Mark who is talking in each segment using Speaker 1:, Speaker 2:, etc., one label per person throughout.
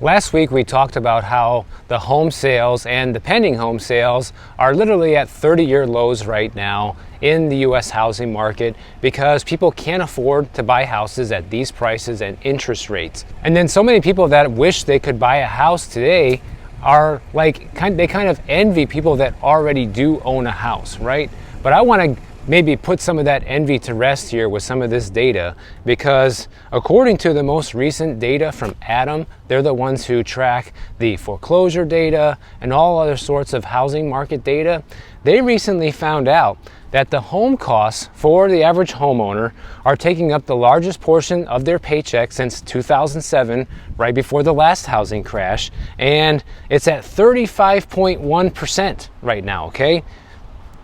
Speaker 1: Last week we talked about how the home sales and the pending home sales are literally at 30-year lows right now in the U.S. housing market because people can't afford to buy houses at these prices and interest rates. And then so many people that wish they could buy a house today are like, they kind of envy people that already do own a house, right? But I want to maybe put some of that envy to rest here with some of this data, because according to the most recent data from ATTOM, they're the ones who track the foreclosure data and all other sorts of housing market data. They recently found out that the home costs for the average homeowner are taking up the largest portion of their paycheck since 2007, right before the last housing crash, and it's at 35.1% right now, okay?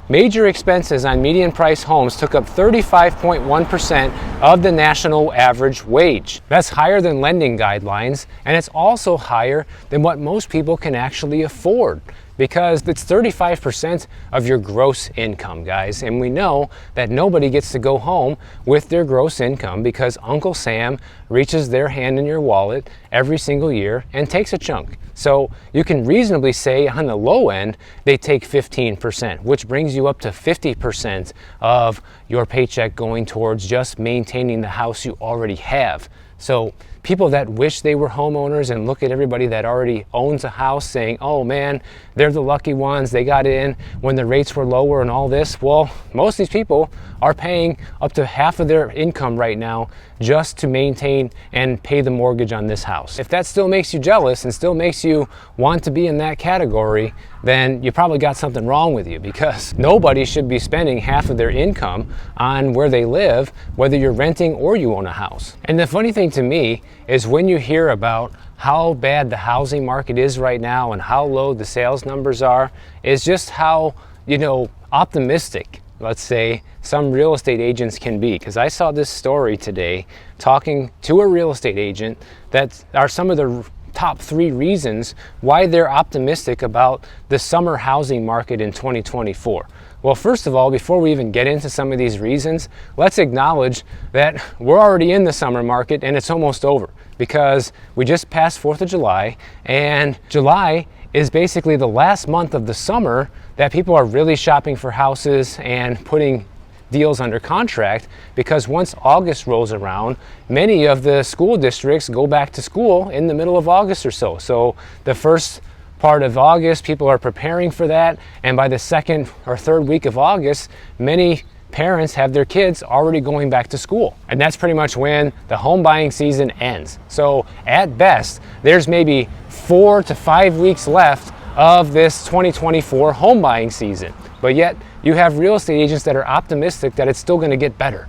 Speaker 1: Major expenses on median price homes took up 35.1% of the national average wage. That's higher than lending guidelines, and it's also higher than what most people can actually afford, because it's 35% of your gross income, guys. And we know that nobody gets to go home with their gross income because Uncle Sam reaches their hand in your wallet every single year and takes a chunk. So you can reasonably say on the low end, they take 15%, which brings you up to 50% of your paycheck going towards just maintaining the house you already have. So people that wish they were homeowners and look at everybody that already owns a house saying, oh man, they're the lucky ones, they got in when the rates were lower and all this. Well, most of these people are paying up to half of their income right now just to maintain and pay the mortgage on this house. If that still makes you jealous and still makes you want to be in that category, then you probably got something wrong with you, because nobody should be spending half of their income on where they live, whether you're renting or you own a house. And the funny thing to me is when you hear about how bad the housing market is right now and how low the sales numbers are, is just how, optimistic, let's say, some real estate agents can be. Because I saw this story today talking to a real estate agent that are some of the top 3 reasons why they're optimistic about the summer housing market in 2024. Well, first of all, before we even get into some of these reasons, let's acknowledge that we're already in the summer market and it's almost over, because we just passed 4th of July, and July is basically the last month of the summer that people are really shopping for houses and putting deals under contract, because once August rolls around, many of the school districts go back to school in the middle of August or so. So the first part of August, people are preparing for that, and by the 2nd or 3rd week of August, many parents have their kids already going back to school. And that's pretty much when the home buying season ends. So at best, there's maybe 4 to 5 weeks left of this 2024 home buying season. But yet you have real estate agents that are optimistic that it's still going to get better,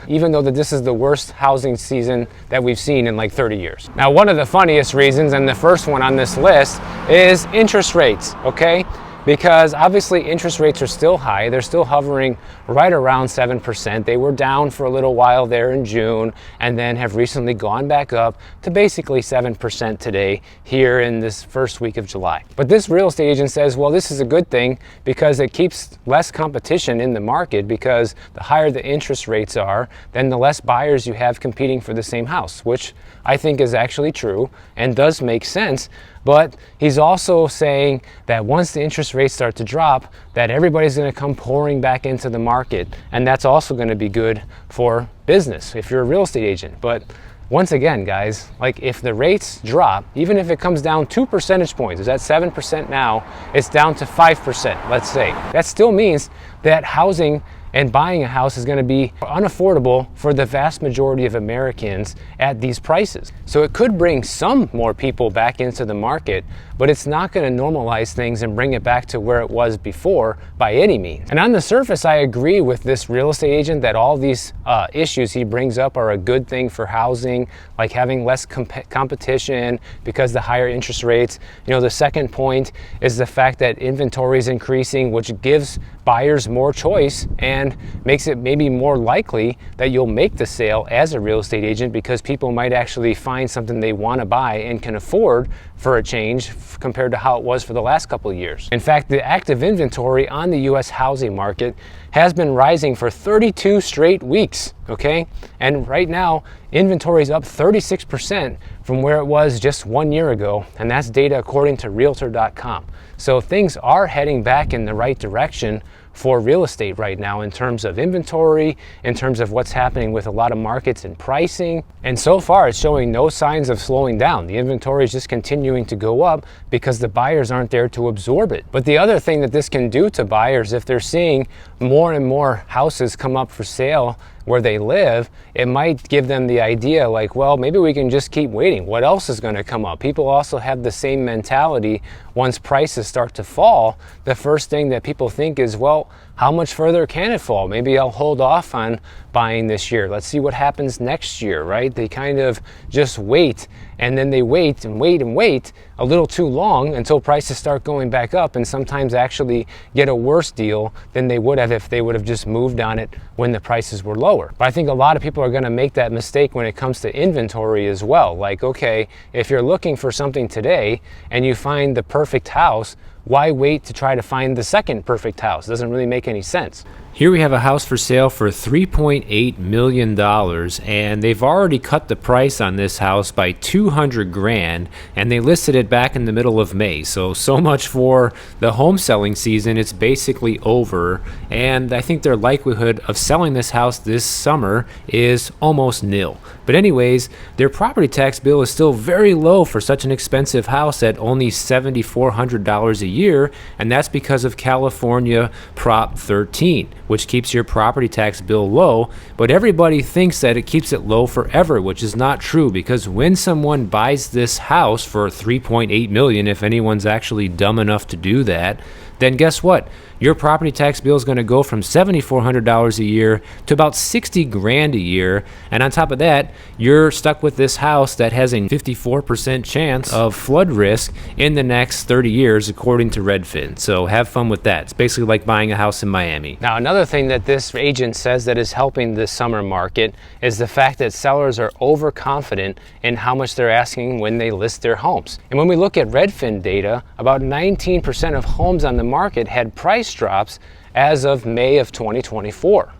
Speaker 1: even though that this is the worst housing season that we've seen in like 30 years. Now, one of the funniest reasons, and the first one on this list, is interest rates, okay? Because obviously interest rates are still high. They're still hovering right around 7%. They were down for a little while there in June, and then have recently gone back up to basically 7% today here in this first week of July. But this real estate agent says, well, this is a good thing because it keeps less competition in the market, because the higher the interest rates are, then the less buyers you have competing for the same house, which I think is actually true and does make sense. But he's also saying that once the interest rates start to drop, that everybody's going to come pouring back into the market, and that's also going to be good for business if you're a real estate agent. But once again, guys, like if the rates drop, even if it comes down 2 percentage points, it's at 7% now, it's down to 5%, let's say. That still means that housing and buying a house is going to be unaffordable for the vast majority of Americans at these prices. So it could bring some more people back into the market, but it's not going to normalize things and bring it back to where it was before by any means. And on the surface, I agree with this real estate agent that all these issues he brings up are a good thing for housing, like having less competition because the higher interest rates. The second point is the fact that inventory is increasing, which gives buyers more choice and makes it maybe more likely that you'll make the sale as a real estate agent, because people might actually find something they want to buy and can afford for a change compared to how it was for the last couple of years. In fact, the active inventory on the U.S. housing market has been rising for 32 straight weeks. okay? And right now, inventory is up 36% from where it was just 1 year ago, and that's data according to Realtor.com. So things are heading back in the right direction for real estate right now in terms of inventory, in terms of what's happening with a lot of markets and pricing. And so far, it's showing no signs of slowing down. The inventory is just continuing to go up because the buyers aren't there to absorb it. But the other thing that this can do to buyers, if they're seeing more and more houses come up for sale where they live, it might give them the idea like, well, maybe we can just keep waiting. What else is going to come up? People also have the same mentality. Once prices start to fall, the first thing that people think is, well, how much further can it fall? Maybe I'll hold off on buying this year. Let's see what happens next year, right? They kind of just wait, and then they wait and wait and wait a little too long until prices start going back up, and sometimes actually get a worse deal than they would have if they would have just moved on it when the prices were lower. But I think a lot of people are going to make that mistake when it comes to inventory as well. Like, okay, if you're looking for something today and you find the perfect house, why wait to try to find the second perfect house? It doesn't really make any sense. Here we have a house for sale for $3.8 million, and they've already cut the price on this house by 200 grand, and they listed it back in the middle of May. So much for the home selling season. It's basically over, and I think their likelihood of selling this house this summer is almost nil. But anyways, their property tax bill is still very low for such an expensive house at only $7,400 a year, and that's because of California Prop 13, which keeps your property tax bill low. But everybody thinks that it keeps it low forever, which is not true, because when someone buys this house for $3.8 million, if anyone's actually dumb enough to do that, then guess what? Your property tax bill is going to go from $7,400 a year to about 60 grand a year. And on top of that, you're stuck with this house that has a 54% chance of flood risk in the next 30 years, according to Redfin. So have fun with that. It's basically like buying a house in Miami. Now, another thing that this agent says that is helping the summer market is the fact that sellers are overconfident in how much they're asking when they list their homes. And when we look at Redfin data, about 19% of homes on the market had price drops as of May of 2024,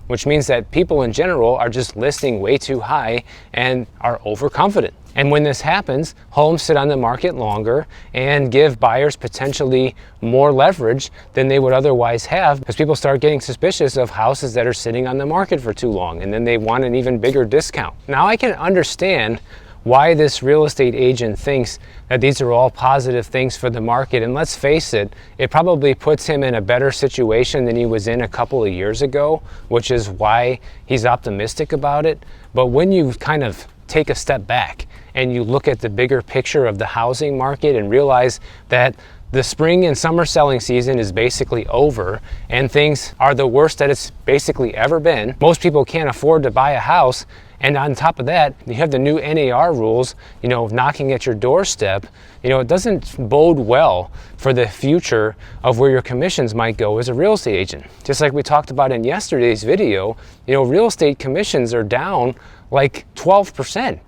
Speaker 1: which means that people in general are just listing way too high and are overconfident. And when this happens, homes sit on the market longer and give buyers potentially more leverage than they would otherwise have, because people start getting suspicious of houses that are sitting on the market for too long, and then they want an even bigger discount. Now, I can understand why this real estate agent thinks that these are all positive things for the market. And let's face it, it probably puts him in a better situation than he was in a couple of years ago, which is why he's optimistic about it. But when you kind of take a step back and you look at the bigger picture of the housing market and realize that the spring and summer selling season is basically over and things are the worst that it's basically ever been. Most people can't afford to buy a house. And on top of that, you have the new NAR rules, knocking at your doorstep. It doesn't bode well for the future of where your commissions might go as a real estate agent. Just like we talked about in yesterday's video, real estate commissions are down like 12%.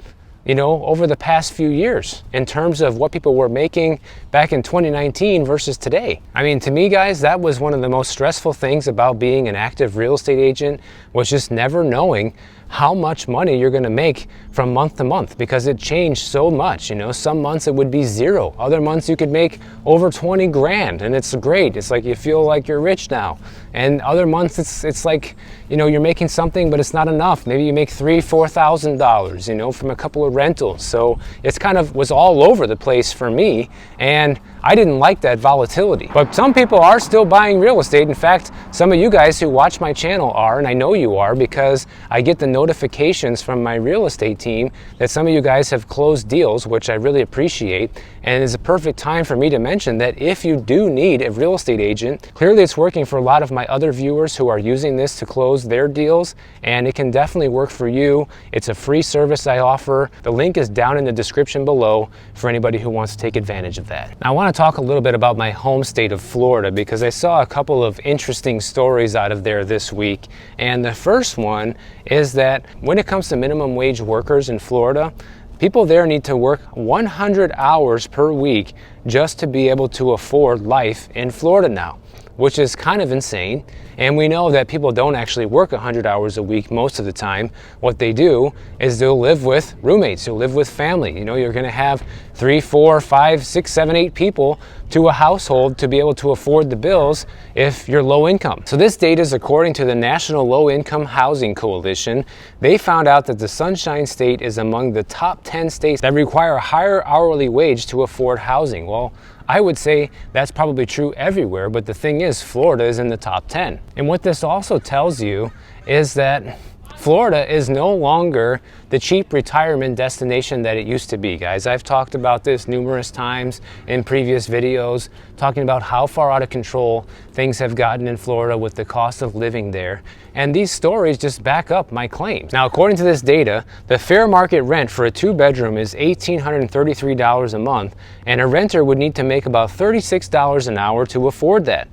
Speaker 1: Over the past few years in terms of what people were making back in 2019 versus today. I mean, to me, guys, that was one of the most stressful things about being an active real estate agent, was just never knowing how much money you're going to make from month to month, because it changed so much. Some months it would be zero. Other months you could make over 20 grand, and it's great. It's like you feel like you're rich now. And other months it's like, you're making something, but it's not enough. Maybe you make $3,000-$4,000, from a couple of rentals. So it's kind of was all over the place for me, and I didn't like that volatility. But some people are still buying real estate. In fact, some of you guys who watch my channel are, and I know you are, because I get the notifications from my real estate team that some of you guys have closed deals, which I really appreciate. And it's a perfect time for me to mention that if you do need a real estate agent, clearly it's working for a lot of my other viewers who are using this to close their deals, and it can definitely work for you. It's a free service I offer. The link is down in the description below for anybody who wants to take advantage of that. Now, I want to talk a little bit about my home state of Florida, because I saw a couple of interesting stories out of there this week. And the first one is that when it comes to minimum wage workers in Florida, People there need to work 100 hours per week just to be able to afford life in Florida now, which is kind of insane. And we know that people don't actually work 100 hours a week most of the time. What they do is they'll live with roommates, you'll live with family. You know, you're gonna have 3, 4, 5, 6, 7, 8 people to a household to be able to afford the bills if you're low income. So this data is according to the National Low Income Housing Coalition. They found out that the Sunshine State is among the top 10 states that require a higher hourly wage to afford housing. Well, I would say that's probably true everywhere, but the thing is, Florida is in the top 10. And what this also tells you is that Florida is no longer the cheap retirement destination that it used to be, guys. I've talked about this numerous times in previous videos, talking about how far out of control things have gotten in Florida with the cost of living there. And these stories just back up my claims. Now, according to this data, the fair market rent for a 2-bedroom is $1,833 a month, and a renter would need to make about $36 an hour to afford that.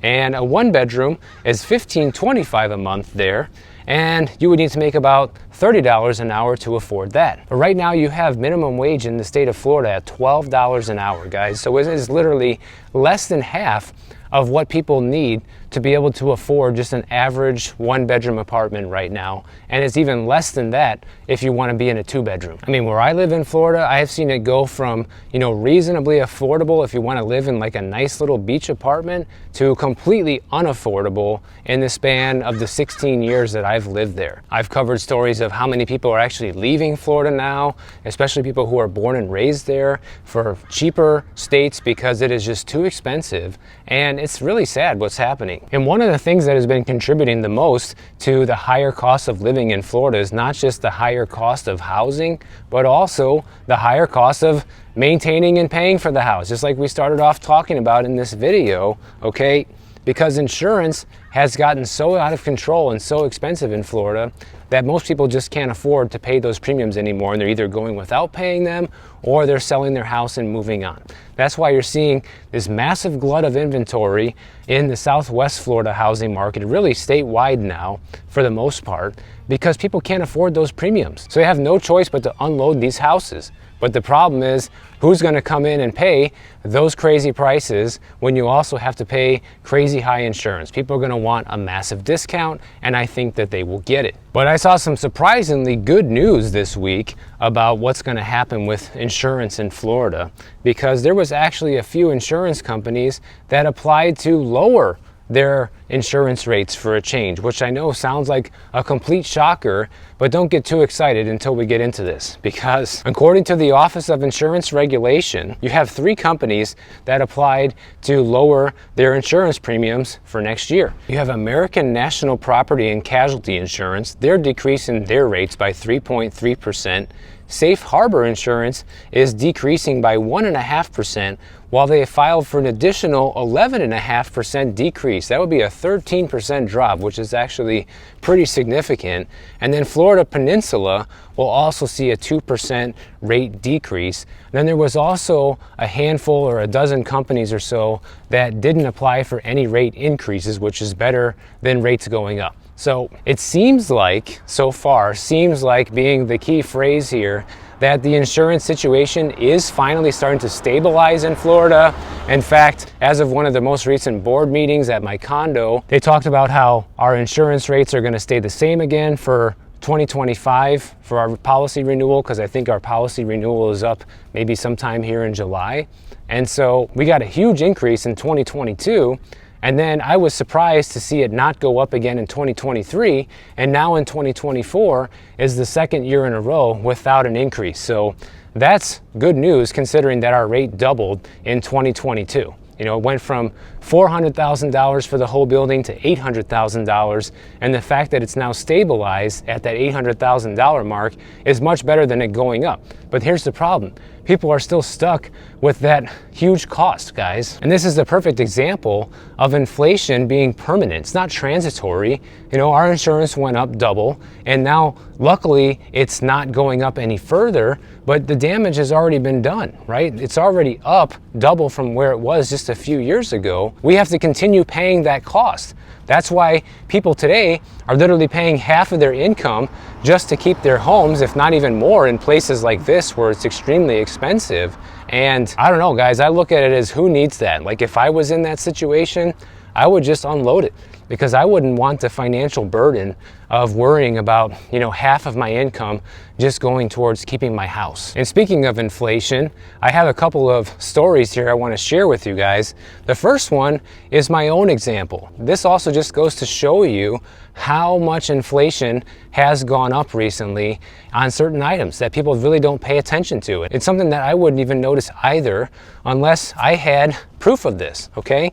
Speaker 1: And a 1-bedroom is $1,525 a month there, and you would need to make about $30 an hour to afford that. But right now you have minimum wage in the state of Florida at $12 an hour, guys. So it is literally less than half of what people need to be able to afford just an average 1-bedroom apartment right now. And it's even less than that if you want to be in a 2-bedroom. I mean, where I live in Florida, I have seen it go from, you know, reasonably affordable if you want to live in like a nice little beach apartment to completely unaffordable in the span of the 16 years that I've lived there. I've covered stories of how many people are actually leaving Florida now, especially people who are born and raised there, for cheaper states because it is just too expensive. And it's really sad what's happening. And one of the things that has been contributing the most to the higher cost of living in Florida is not just the higher cost of housing, but also the higher cost of maintaining and paying for the house, just like we started off talking about in this video, okay? Because insurance has gotten so out of control and so expensive in Florida that most people just can't afford to pay those premiums anymore, and they're either going without paying them or they're selling their house and moving on. That's why you're seeing this massive glut of inventory in the Southwest Florida housing market, really statewide now for the most part, because people can't afford those premiums. So they have no choice but to unload these houses. But the problem is, who's going to come in and pay those crazy prices when you also have to pay crazy high insurance? People are going to want a massive discount, and I think that they will get it. But I saw some surprisingly good news this week about what's going to happen with insurance in Florida, because there was actually a few insurance companies that applied to lower their insurance rates for a change, which I know sounds like a complete shocker, but don't get too excited until we get into this, because according to the Office of Insurance Regulation, you have 3 companies that applied to lower their insurance premiums for next year. You have American National Property and Casualty Insurance. They're decreasing their rates by 3.3%. Safe Harbor Insurance is decreasing by 1.5%, while they filed for an additional 11.5% decrease. That would be a 13% drop, which is actually pretty significant. And then Florida Peninsula will also see a 2% rate decrease. Then there was also a handful or a dozen companies or so that didn't apply for any rate increases, which is better than rates going up. So it seems like, so far, seems like being the key phrase here, that the insurance situation is finally starting to stabilize in Florida. In fact, as of one of the most recent board meetings at my condo, they talked about how our insurance rates are going to stay the same again for 2025 for our policy renewal, because I think our policy renewal is up maybe sometime here in July. And so we got a huge increase in 2022. And then I was surprised to see it not go up again in 2023, and now in 2024 is the second year in a row without an increase. So that's good news considering that our rate doubled in 2022. You know, it went from $400,000 for the whole building to $800,000, and the fact that it's now stabilized at that $800,000 mark is much better than it going up. But here's the problem. people are still stuck with that huge cost, guys. And this is the perfect example of inflation being permanent. It's not transitory. You know, our insurance went up double, and now luckily it's not going up any further, but the damage has already been done, right? It's already up double from where it was just a few years ago. We have to continue paying that cost. That's why people today are literally paying half of their income just to keep their homes, if not even more, in places like this where it's extremely expensive. And I don't know, guys, I look at it as, who needs that? Like, if I was in that situation, I would just unload it, because I wouldn't want the financial burden of worrying about, you know, half of my income just going towards keeping my house. And speaking of inflation, I have a couple of stories here I want to share with you guys. The first one is my own example. This also just goes to show you how much inflation has gone up recently on certain items that people really don't pay attention to. It's something that I wouldn't even notice either unless I had proof of this, okay?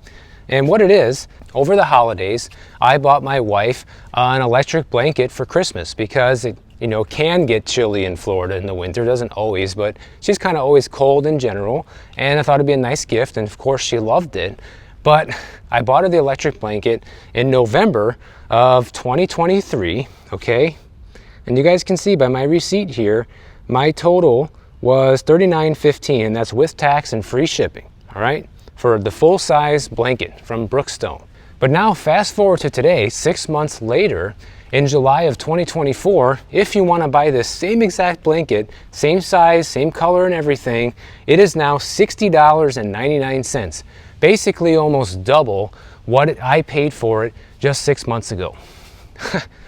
Speaker 1: And what it is, over the holidays, I bought my wife an electric blanket for Christmas because it, you know, can get chilly in Florida in the winter. Doesn't always, but she's kind of always cold in general. And I thought it'd be a nice gift, and of course she loved it. But I bought her the electric blanket in November of 2023, okay? And you guys can see by my receipt here, my total was $39.15, and that's with tax and free shipping, all right? For the full-size blanket from Brookstone. But now fast forward to today, 6 months later, in July of 2024, if you want to buy this same exact blanket, same size, same color and everything, it is now $60.99. Basically almost double what I paid for it just 6 months ago.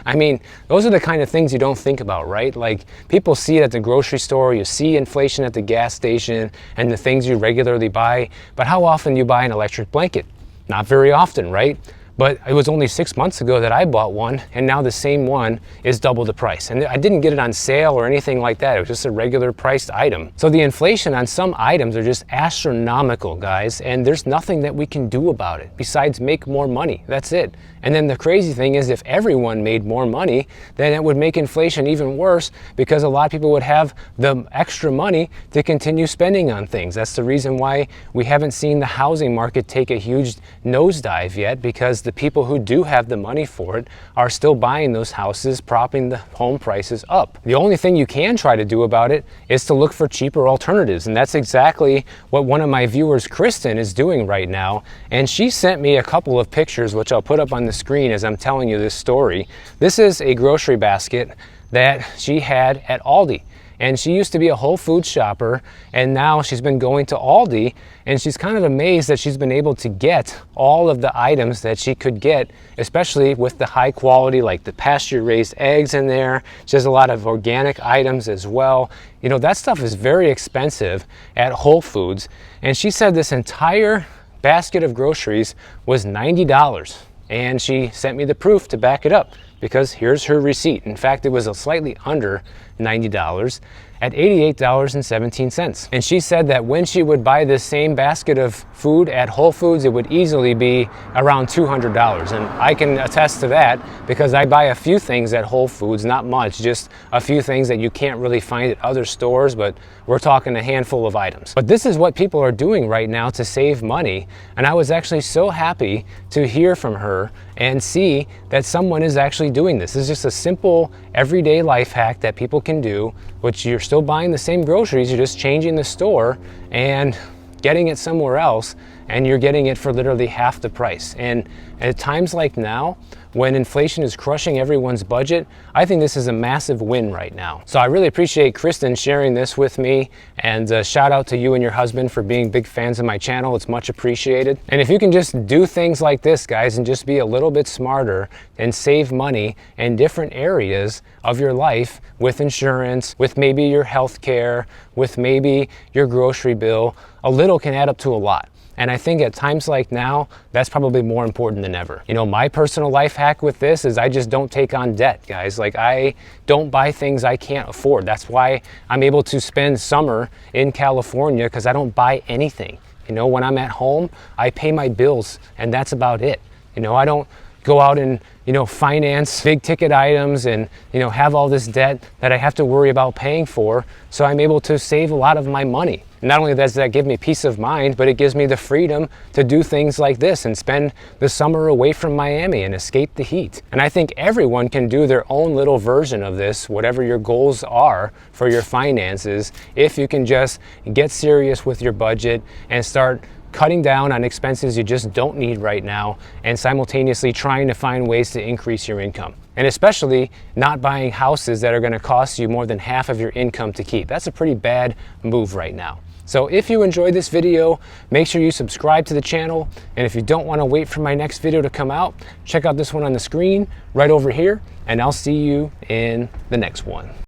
Speaker 1: I mean, those are the kind of things you don't think about, right? Like, people see it at the grocery store, you see inflation at the gas station and the things you regularly buy, but how often do you buy an electric blanket? Not very often, right? But it was only 6 months ago that I bought one, and now the same one is double the price. And I didn't get it on sale or anything like that. It was just a regular priced item. So the inflation on some items are just astronomical, guys, and there's nothing that we can do about it besides make more money. That's it. And then the crazy thing is, if everyone made more money, then it would make inflation even worse, because a lot of people would have the extra money to continue spending on things. That's the reason why we haven't seen the housing market take a huge nosedive yet, because the people who do have the money for it are still buying those houses, propping the home prices up. The only thing you can try to do about it is to look for cheaper alternatives, and that's exactly what one of my viewers, Kristen, is doing right now. And she sent me a couple of pictures, which I'll put up on the screen as I'm telling you this story. This is a grocery basket that she had at Aldi. And she used to be a Whole Foods shopper, and now she's been going to Aldi, and she's kind of amazed that she's been able to get all of the items that she could get, especially with the high quality, like the pasture-raised eggs in there. She has a lot of organic items as well. You know, that stuff is very expensive at Whole Foods, and she said this entire basket of groceries was $90, and she sent me the proof to back it up, because here's her receipt. In fact, it was a slightly under $90 at $88.17. And she said that when she would buy this same basket of food at Whole Foods, it would easily be around $200. And I can attest to that, because I buy a few things at Whole Foods, not much, just a few things that you can't really find at other stores, but we're talking a handful of items. But this is what people are doing right now to save money. And I was actually so happy to hear from her and see that someone is actually doing this. This is just a simple everyday life hack that people can do, which you're still buying the same groceries, you're just changing the store and getting it somewhere else, and you're getting it for literally half the price. And at times like now, when inflation is crushing everyone's budget, I think this is a massive win right now. So I really appreciate Kristen sharing this with me, and shout out to you and your husband for being big fans of my channel. It's much appreciated. And if you can just do things like this, guys, and just be a little bit smarter and save money in different areas of your life, with insurance, with maybe your health care, with maybe your grocery bill, a little can add up to a lot. And I think at times like now, that's probably more important than ever. You know, my personal life hack with this is I just don't take on debt, guys. Like, I don't buy things I can't afford. That's why I'm able to spend summer in California, because I don't buy anything. You know, when I'm at home, I pay my bills, and that's about it. You know, I don't go out and, finance big ticket items and, have all this debt that I have to worry about paying for. So I'm able to save a lot of my money. Not only does that give me peace of mind, but it gives me the freedom to do things like this and spend the summer away from Miami and escape the heat. And I think everyone can do their own little version of this, whatever your goals are for your finances, if you can just get serious with your budget and start cutting down on expenses you just don't need right now, and simultaneously trying to find ways to increase your income. And especially not buying houses that are going to cost you more than half of your income to keep. That's a pretty bad move right now. So if you enjoyed this video, make sure you subscribe to the channel. And if you don't want to wait for my next video to come out, check out this one on the screen right over here, and I'll see you in the next one.